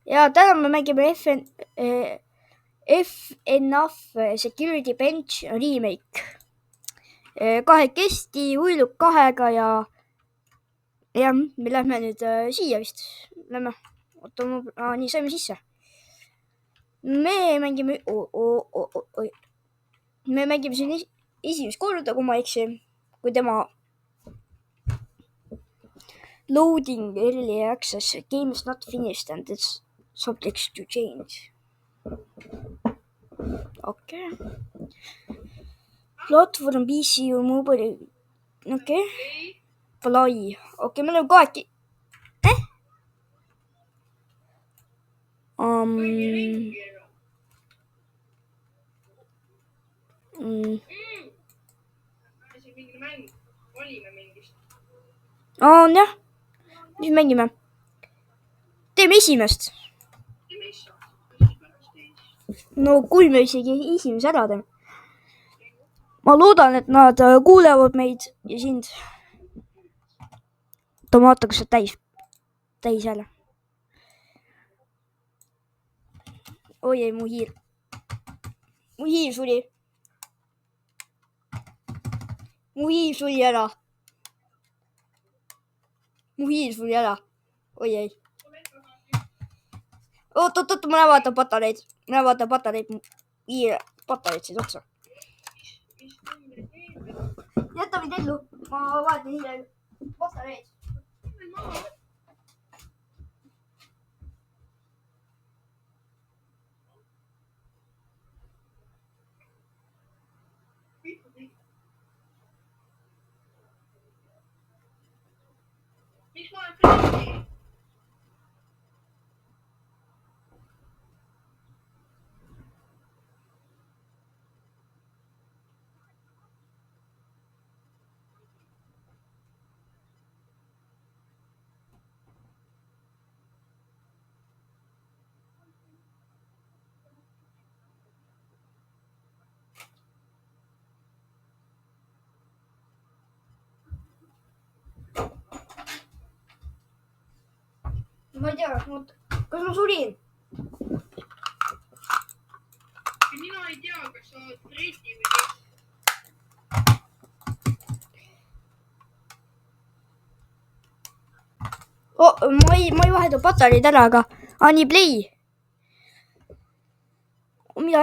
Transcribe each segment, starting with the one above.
ja täna me mängime FNAF Security Bench remake. Kahekesti, Uiluk 2-ga ja me lähme nüüd siia vist. Lähme. Oota, nii saime sisse. Me mängime siin esimest korda, kui ma eksi, kui tema loading early access game is not finished and it's subject to change. Okay. Platvorm PC or mobile. Okay. Fly. Okay, me oleme kahekesi. On jah. Mis mängime? Teeme esimest. No kui me isegi esimese ära teeme. Ma loodan, et nad kuulevad meid ja sind. Tomaata, kas sa täis jälle. Oi ei, mu hiir. Mu hiir suri. Mu hiir suri ära. Mu hiir suri ära. Oi ei. Oot, ma lähen vaatan patareid. Hiir patareid siis otsa. Jäta mind ellu. Ma vaatan hiire patareid. Miks ma olen Fredi? Ma ei tea, kas ma surin? Mina ei tea, kas sa oled Fredi või kes. Ma ei vahetu patareid ära, aga nii play. Mida?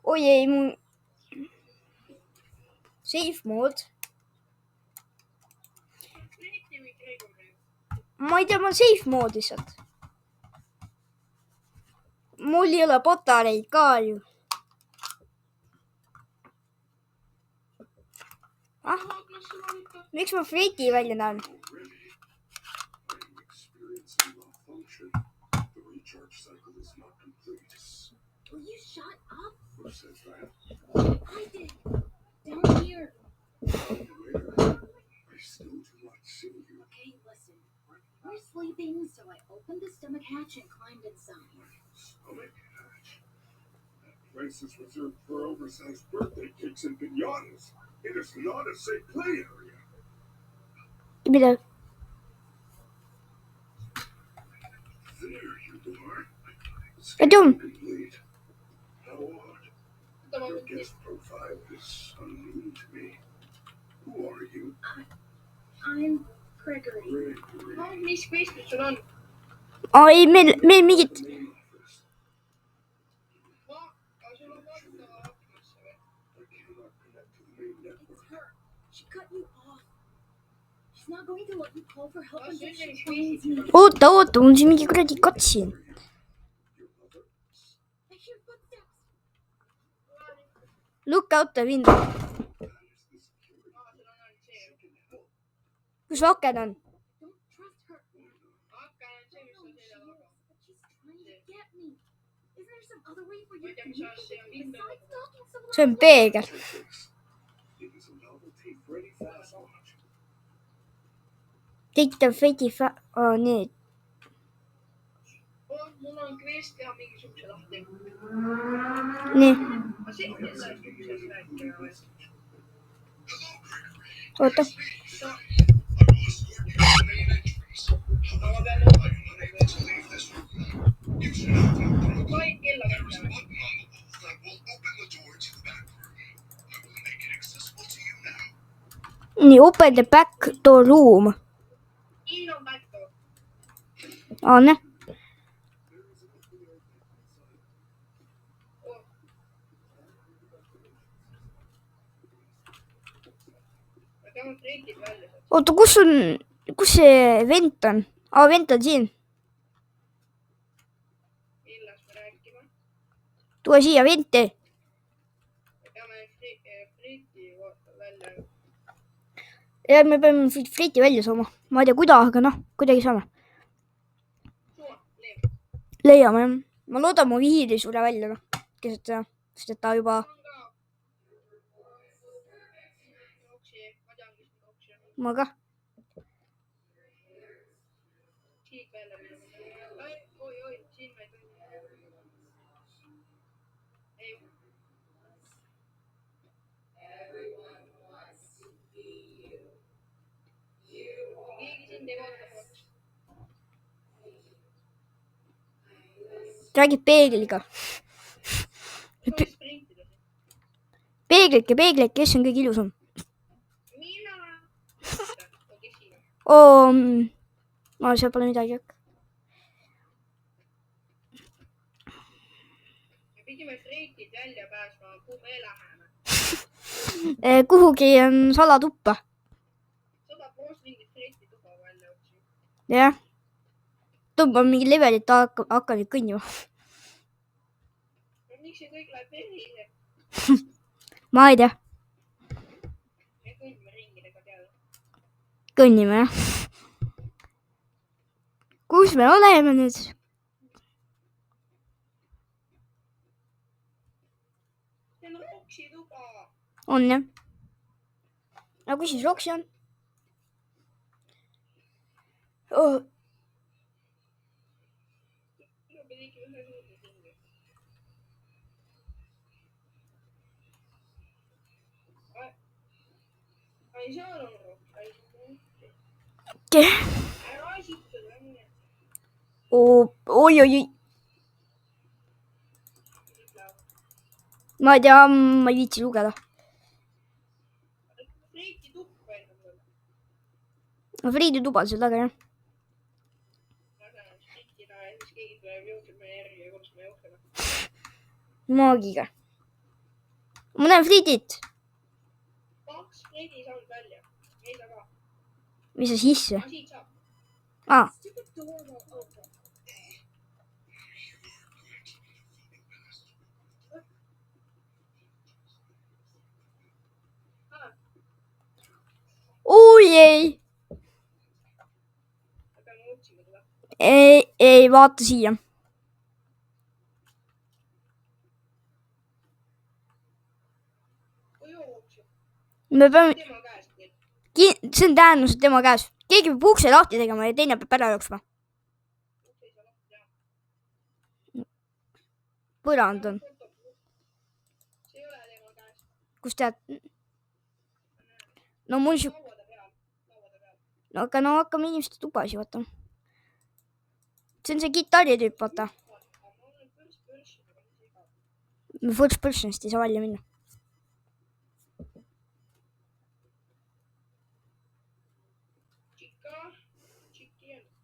Oi ei, mu safe mode. Ma ei tea, ma olen safe mode lihtsalt. Mul ei ole patareid ka ju. Miks ma Fredi välja näen? Will you shut up? Who says that? I did. Down here. I still do not see you. Okay, listen. We're sleeping, so I opened the stomach hatch and climbed inside. Stomach hatch? That place is reserved for oversized birthday cakes and pinatas. It is not a safe play area. Give me that. There you are. I don't. Your guest profile is unknown to me. Who are you? I'm Gregory. Mis mõistus sul on? Ei, meil mingit... Oota, mul siin mingi kuradi katsin. Look out the window. Kus aken on? See on peegel. Take the Freddy need. Mul on kveest teha mingisuguse lahti. Nii. Oota. Can you open the back door room? Siin on backdoor. On. Me peame Freitid välja saada. Oota, kus see vent on? Vent on siin. Millest me räägime? Tule siia venti. Me peame Freiti välja. Ja me peame Freiti välja saama. Ma ei tea, kuidas, aga noh, kuidagi saame. Leiame jah. Ma loodan, mu vihiil ei sure välja, noh. Keset seda, sest et ta juba... Ma ka. Siit välja minna. Oi, siin me ei tohi. Ei. Keegi sind ei vaata poolest. Räägib peegliga. Peeglik, kes on kõige ilusam? Mina. Seal pole midagi. Me pidime Freitid välja pääsma, kuhu me läheme. Kuhugi on salatuppa. 100% mingit Freiti tuba välja otsi. Jah. Tubba on mingi levelit, hakka nüüd kõnnima. Miks see kõik läheb verile? Ma ei tea. Me kõnnime ringidega teada. Kõnnime, jah. Kus me oleme nüüd? See on Roksi tuba. On, jah. Aga kus siis Roksi on? Minu pidi ikka ühe suurde ringi. Ai, seal on Roksi. Ära esitada enne. Oi. Ma ei tea, ma ei viitsi lugeda. Freiti tuppa enda mulle. Freiti tuba on seal taga, jah. Freitida ja siis keegi tuleb jõudseb meie järgi ja kuidas me jõudsime. Maagiga. Ma näen Freidit. 2 Freiti saanud välja. Ei saa ka. Mis sa sisse? Siit saab. Oi ei. Me peame otsima teda. Ei, vaata siia. Kui jookseb. Me peame... Tema käes. See on tähendused tema käes. Keegi peab ukse lahti tegema ja teine peab ära jooksma. Põrand on. See ei ole tema käes. Kus tead? No mul siuk... Lauade peal. No aga no hakkame inimeste tubasi vaatama. See on see kitarri tüüp, vaata. Me first personist ei saa välja minna.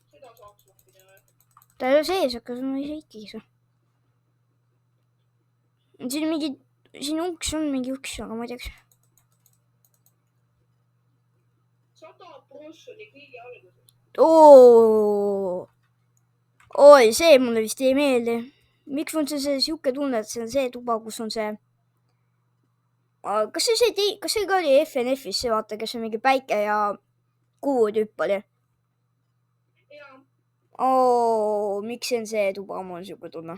Seda saaks lahti teha. Ta ei ole sees, aga ma ei saa ikkagi saa. Siin uks on mingi uks, aga ma ei teaks. 100% oli kõige alguses. Oi, see mulle vist ei meeldi. Miks mul see siuke tunne, et see on see tuba, kus on see... Kas see ka oli FNF-is see, vaata, kes on mingi päike ja kuu tüüp oli? Jaa. Miks see on see tuba, mul on siuke tunne.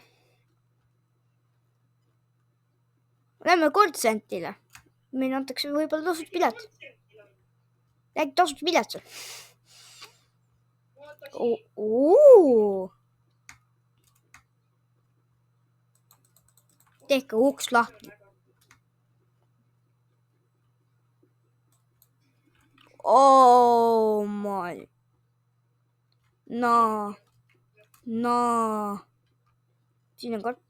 Lähme kontsentile. Meil antakse võib-olla tasuta pilet. Äkki tasuta pilet seal. Tehke uks lahti. Oh my. No. Siin on karp.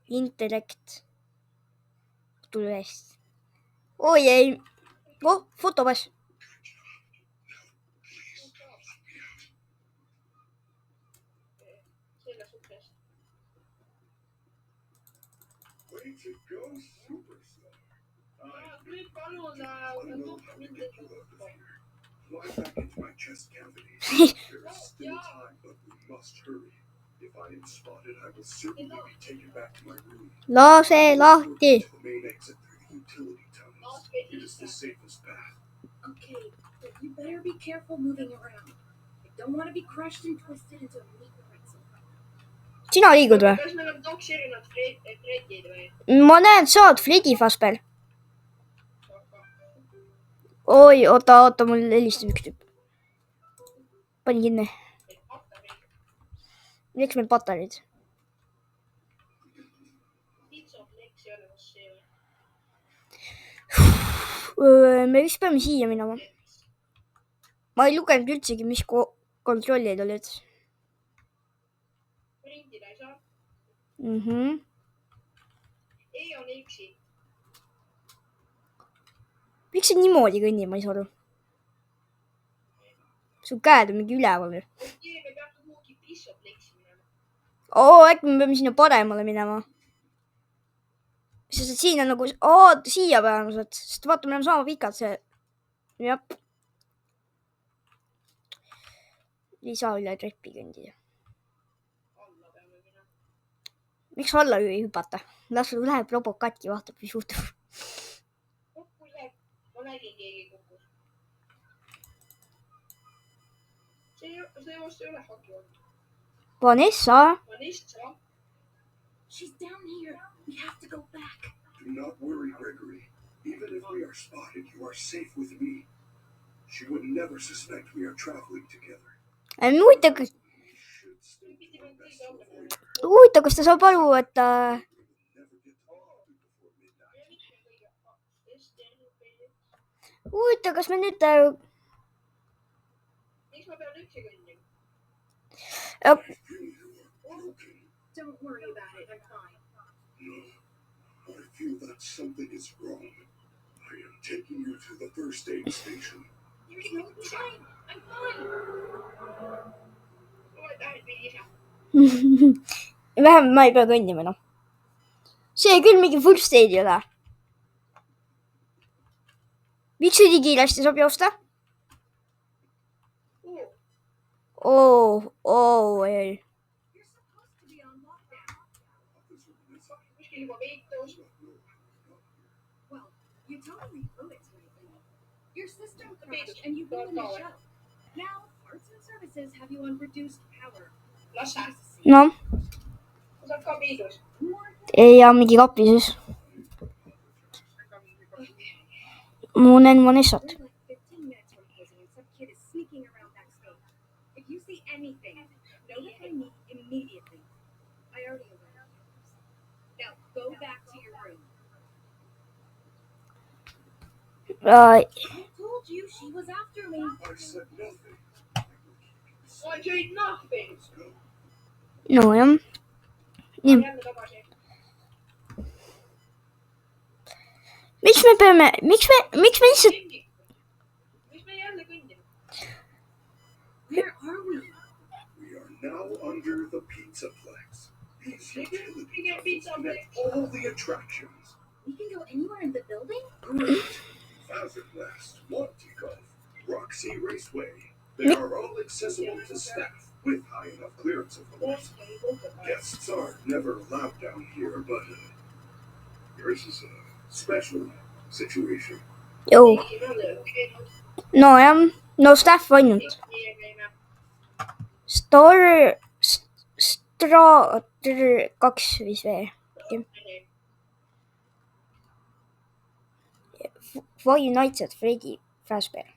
Intellekt. Tule eest. oi ei. Oh, fotopass. Selles suhtes. Way to go, superstar. Nüüd palun tuhka mind enda tuhka. Fly back into my chest cavity. There is still time, but we must hurry. If I am spotted, I will certainly be taken back to my room. Lase lahti. To the main exit through the utility tunnels. It is the safest path. Okay, but you better be careful moving around. I don't want to be crushed and twisted into a meat pretzel. Sina liigud või? Kas meil on kaks erinevat Fredid või? Ma näen, saad Freddy Fazbear. Oi, oota, mul helistab üks tüüp. Pani kinni. Miks meil patareid? Me vist peame siia minema. Ma ei lugenud üldsegi, mis kontrollid olid. Printida ei saa. Ei on üksi. Miks see niimoodi kõnnib, ma ei saa aru. Su käed on mingi üleval. Me peame kuhugi Bishopleksi minema. Äkki me peame sinna paremale minema. Sest siin on nagu, siia peame, sest vaata, meil on sama pikad see. Jah. Ei saa üle trepi kõndida. Alla peame minema. Miks alla ei hüpata? Las läheb robot katki, vaatab, mis juhtub. Kukku läheb. Ma nägin keegi kukkus. See just ei ole hagi olnud. Vanessa? Vanessa? She's down here. We have to go back. Do not worry, Gregory. Even if we are spotted, you are safe with me. She would never suspect we are traveling together. Huvitav, kas ta saab aru, et huvitav, kas me nüüd Miks ma pean üksi kõndima? Don't worry about it. I'm fine. No, I feel that something is wrong. I am taking you to the first aid station. There's no time. I'm fine. Oi, tähed mingi isa. vähemalt ma ei pea kõndima enam. See küll mingi first aid ei ole. Miks see nii kiiresti saab joosta? Ei. You're supposed to be on lockdown. Kuskil juba viitus. Well, you totally blew it lately. Your system crashed and you ruined the show. Now, parts and services have you on reduced power. Las sa. Noh, Sa saad ka viidus. ei jää mingi kapi siis. Ma näen Vanessat. We're like 15 minutes from closing and some kid is sneaking around backstage. If you see anything, notify me immediately. I already alerted you. Now, go back to your room. I told you she was after me. I said nothing. I said nothing. Let's go. Nojah. Nii. Jälle tagasi. Miks me lihtsalt... Miks me jälle kõndime? Where are we? We are now under the Pizzaplex. These We can utility get pizza connect place. all the attractions. We can go anywhere in the building? Great. Fazerblast, Monty Golf, Roxy Raceway. They are all accessible to staff with high enough clearance, of course. Guests are never allowed down here, but yours is a special situation. Joo. Nojah. No staff ainult. Star 2 vist veel. Five Nights at Freddy Fazbear.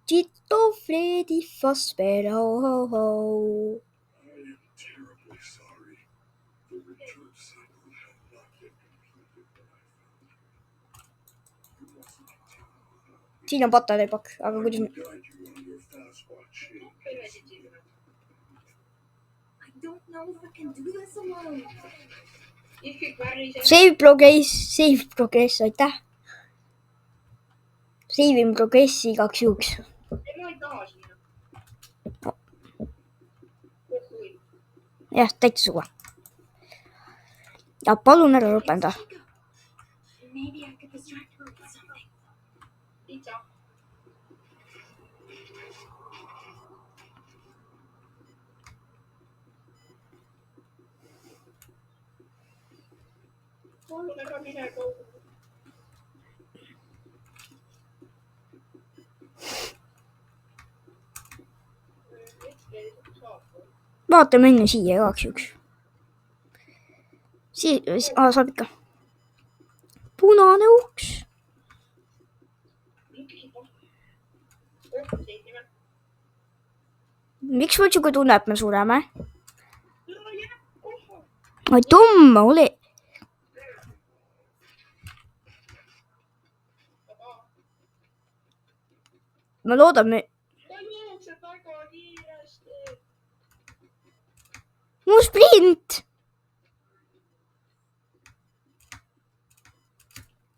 Tito Freddy Fazbear. Ho, ho, ho. I am terribly sorry. The return cycle had not yet completed when I found you. You mustn't continue. Siin on patareipakk, aga kuidas me... Guide you on your fast watch in case you need it. I don't know if I can do this alone. Ifik väriseb . Save progress, aitäh . Save in progressi igaks juhuks . ei , ma ei taha sinna . jah , täitsa suva . ja palun ära lõpenda . Maybe I could distract her with something. Pitsa . palun ära mine kaugele . vaatame enne siia igaks juhuks . saab ikka . punane uks . miks mul siuke tunne , et me sureme ? oi tumm , ole . ma loodan , me . ta jookseb väga kiiresti . mu sprint .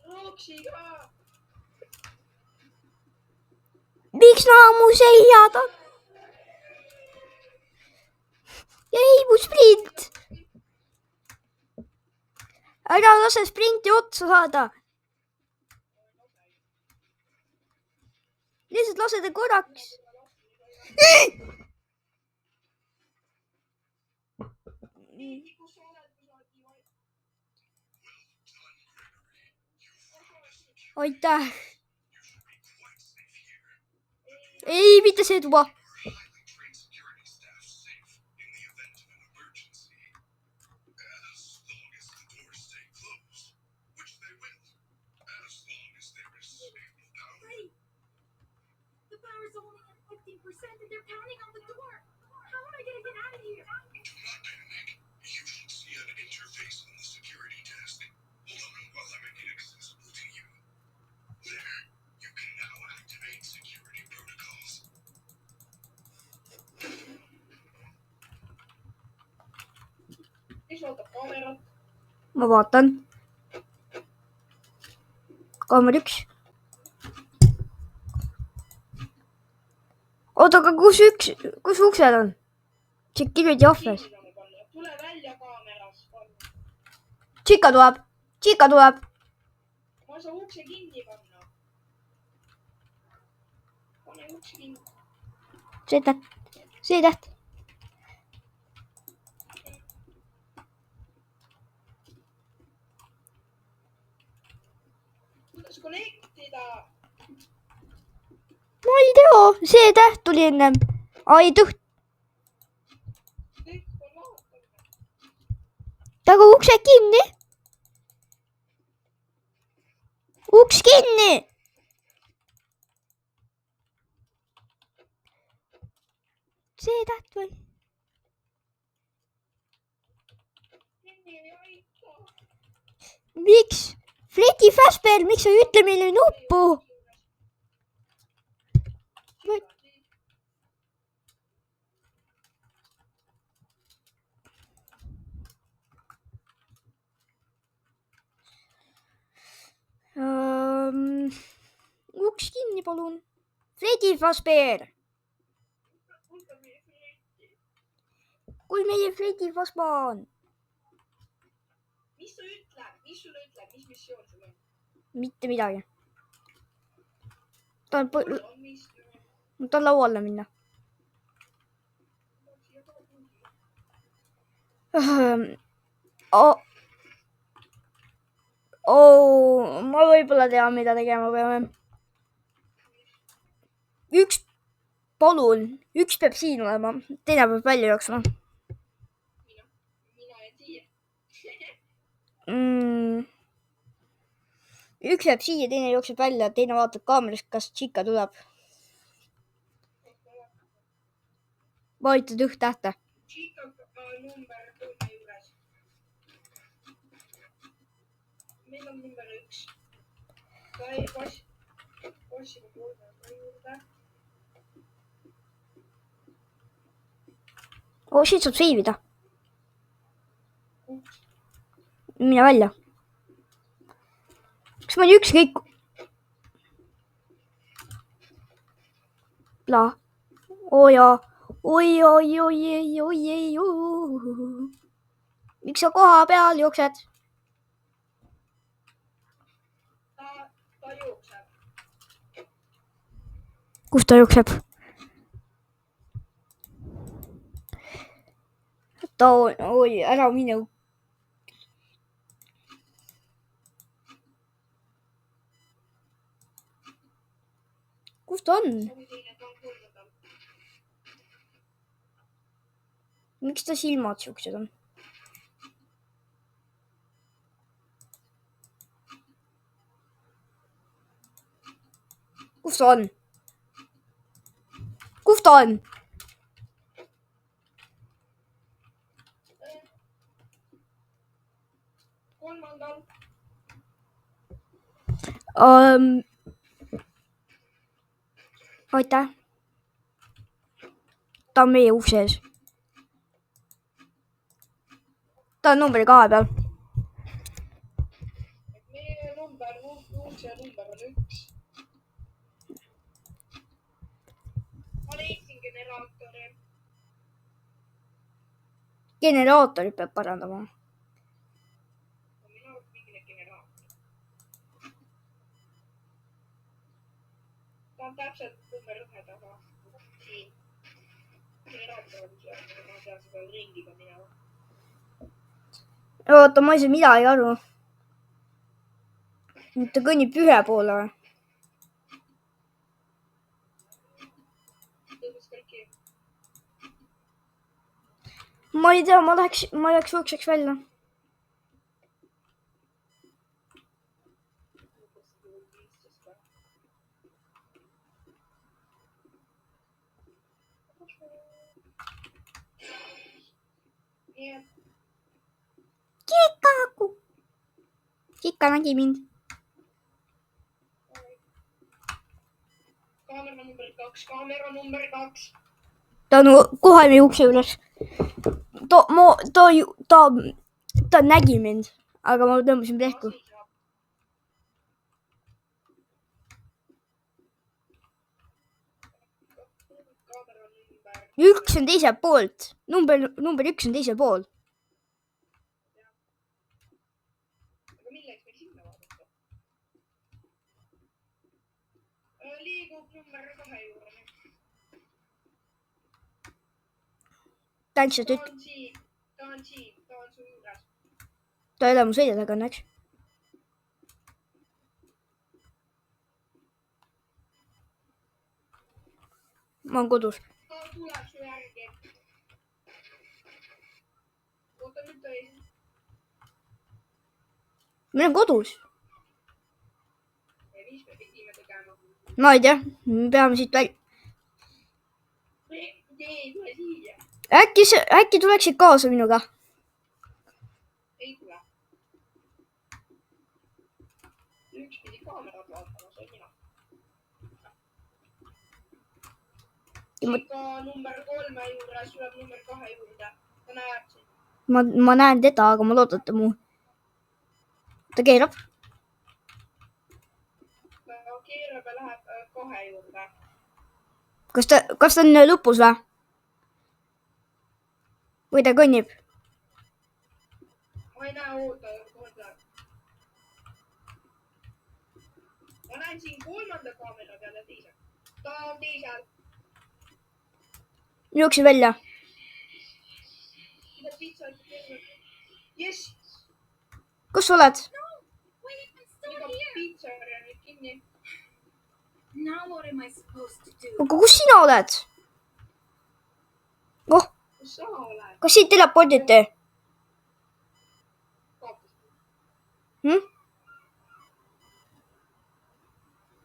Roksi ka . miks naa mu selja taga ? ei , mu sprint . ära lase sprinti otsa saada . lihtsalt lase ta korraks . kus sa oled , kui sa oled nii vait ? aitäh . ei , mitte see tuba . The power's only at 50% and they're pounding on the door. How am I gonna get out of here? Do not panic. You should see an interface on the security desk. Hold on while I make it accessible to you. There. You can now activate security protocols. mis ootab kaamerat ? ma vaatan . kaamera 1 . oota , aga kus uksed on ? Security office . tule välja kaamerast . Chica tuleb . ma ei saa ukse kinni panna . pane uks kinni . see täht . kuidas connectida ? ma ei tea , see täht tuli ennem . ai tõht , kõik on lahutamine . taga uksed kinni . uks kinni . see täht või ? kinni ei aita . miks ? Freddy Fazbear , miks sa ei ütle meile nuppu ? uks kinni , palun . Freddy Fazbear , kui meie Freddy Fazbear . mis ta ütleb , mis sulle ütleb , mis missioon sul on ? mitte midagi . ta on on missioon . ta on lauale minna . ma võib-olla tean , mida tegema peame . palun , üks peab siin olema , teine peab välja jooksma . mina jään siia . üks jääb siia , teine jookseb välja , teine vaatab kaamerast , kas Chica tuleb . vajutad üht tähte . Chica number 3 juures . meil on number 1 . sai passiga 3 juurde . siit saab save ida . mine välja. Kas ma olin ükskõik? Pla. Oo jaa. Oi. Miks sa koha peal jooksed? Ta jookseb. Kus ta jookseb? Oi, ära mine. Kus ta on? Miks ta silmad siuksed on? Kus ta on? Kus ta on? Kolmandal. Aitäh. Ta on meie ukses. Ta on numbri 2 peal. Meie ukse number on 1. Ma leidsin generaatori. Generaatorit peab parandama. Minu arust mingi generaator. Ta on täpselt number 1 taga. Siin. Generaator on seal, ma pean seda ringiga minema. Oota, ma ei saa midagi aru. Ta kõnnib ühe poole või? Tõmbas kõiki. Ma ei tea, ma läheks jookseks välja. Kika nägi mind. Kaamera number 2. Ta on kohe meie ukse juures. Ta nägi mind, aga ma tõmbasin plehku. Üks on teiselt poolt. Number 1 on teisel pool. Aga milleks meil sinna vaadata? Liigub number 2 juurde. Ta on siin. Ta on su juures. Ta ei ole mu selja taga õnneks. Ma olen kodus. Ta tuleb su järgi. Oota nüüd tõi. Ma olen kodus. Mis me pidime tegema? Ma ei tea, me peame siit välja. Ei tule siia. Äkki tuleksid kaasa minuga? Ei tule. Üks pidi kaamerat vaatama, see mina. Ka number 3 juures tuleb number 2 juurde. Ta näeb sind. Ma näen teda, aga ma loodan, et ta mu. Ta keerab. Ta keerab ja läheb 2 juurde. Kas ta on lõpus või? Või ta kõnnib? Ma ei näe, oota. Ma näen siin 3. kaamera peal ja teisel. Ta on teisel. Jooksin välja. Mida pitsa ütleb teisel? Yes! Kus sa oled? Iga pitsa on nüüd kinni. Now what am I supposed to do? Aga kus sina oled? Oh, Kus sa oled? kas siit telepordite?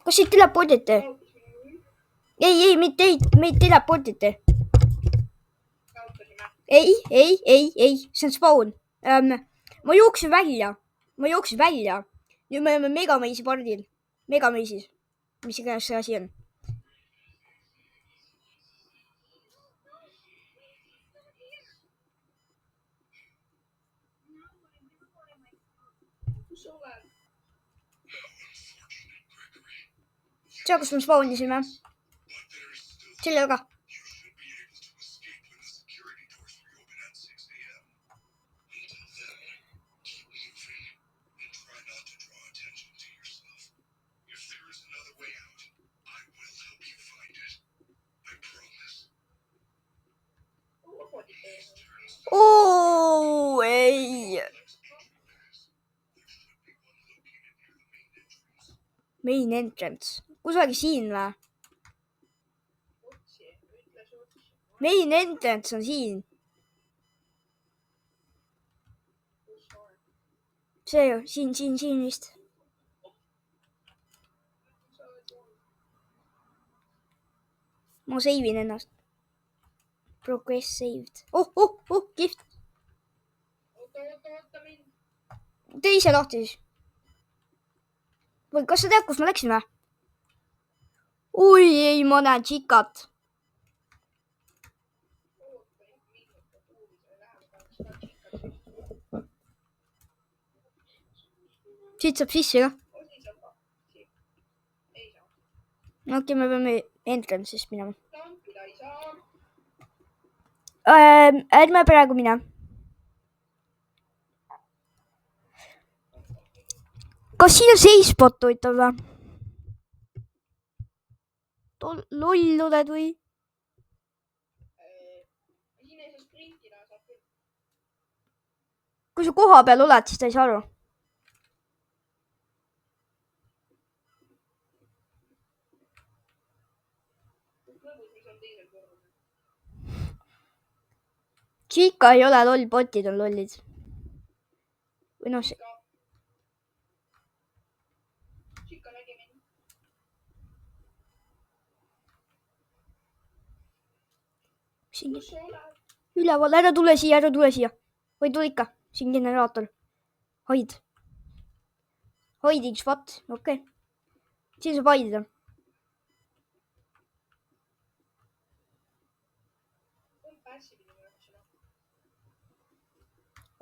Kas siit telepordite? Ei, meid telepordite. Ei, see on spawn. Ma jooksin välja. Nüüd me oleme Megameisi pardil. Megameisis. Mis iganes see asi on. seal, kus me spawnisime. Selle taga. You should be able to escape when the security doors reopen at 6 a.m. Until then, keep moving and try not to draw attention to yourself. If there is another way out, I will help you find it. I promise. These turns to Oo, ei. the next pass. There should be one located near the main entrance. Main entrance. Kusagil siin või? Otsi, ütle otsi. Main entrance on siin. Kus on? See ju, siin vist. Sa oled joonud. Ma save in ennast. Progress saved. Gift. Oota mind. Tee ise lahti siis. Või kas sa tead, kus ma läksin või? Oi, ei, ma näen Chikat. Oota minuta tuumisele läheb, aga seda tšikkat. Siit saab sisse ka. Osi saab ka. Ei saa. No okei, me peame entrance'ist minema. Tampida ei saa. Ärme praegu mine. Kas siin on save spot huvitav või? Loll oled või? Siin ei saa sprintida, saab küll. Kui sa koha peal oled, siis ta ei saa aru. Lõbus, mis on teisel korral. Chica ei ole loll, botid on lollid. Või noh, see... Tšikka nägi mind. Siin Kus sa oled? üleval, ära tule siia. Või tule ikka, siin generaator. Hoid. Hiding spot, okei. Siin saab hoidida. Kompassi pidi ma jooksin.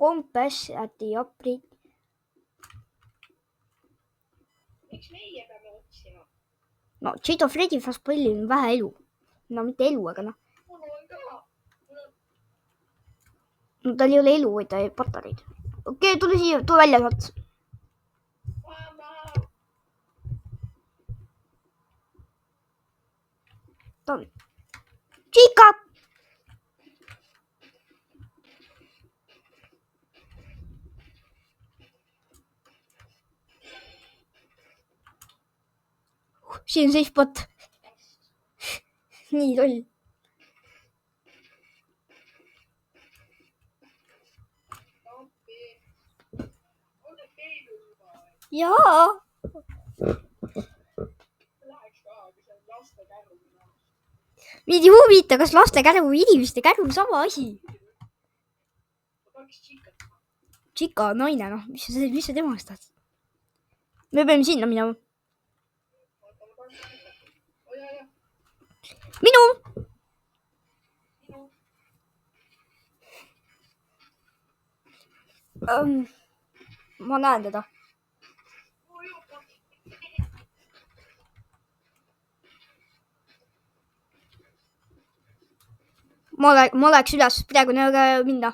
Compass at the upgrade. Miks meie peame otsima? No, Jado Freddy Fazbellil on vähe elu. No mitte elu, aga noh. Mul on ka. No tal ei ole elu, vaid ta ei patareid. Okei, tule siia, tule välja sealt. Mama. Chica! Siin on safe spot. Nii loll. Tampi. Ole peidu juba. Jaa. Läheks ka, kui see on laste käru. Mind ei huvita, kas laste käru või inimeste käru on sama asi. Ma tahaks tšikkat. Chica on naine, noh, mis sa temast tahad? Me peame sinna minema. Oota, ma tahaks tšikkat. Oh jaa. Minu! Ma näen teda. Ma oleks üles, praegu on aga minna.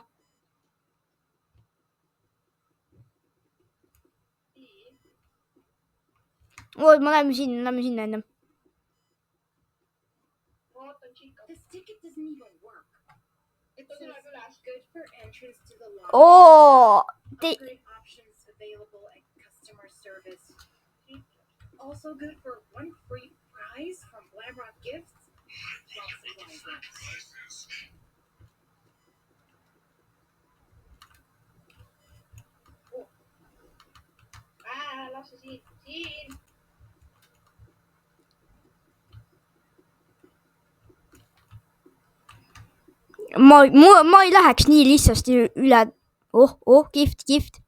Oot, ma lähme sinna enne. This ticket doesn't even work. It says good for entrance to the lobby. Oo! Upgrade options available at customer service. Also good for one free prize from Glamrock Gifts. While supplies last. Prizes. Las se siin. Ma ei läheks nii lihtsasti üle. Gift.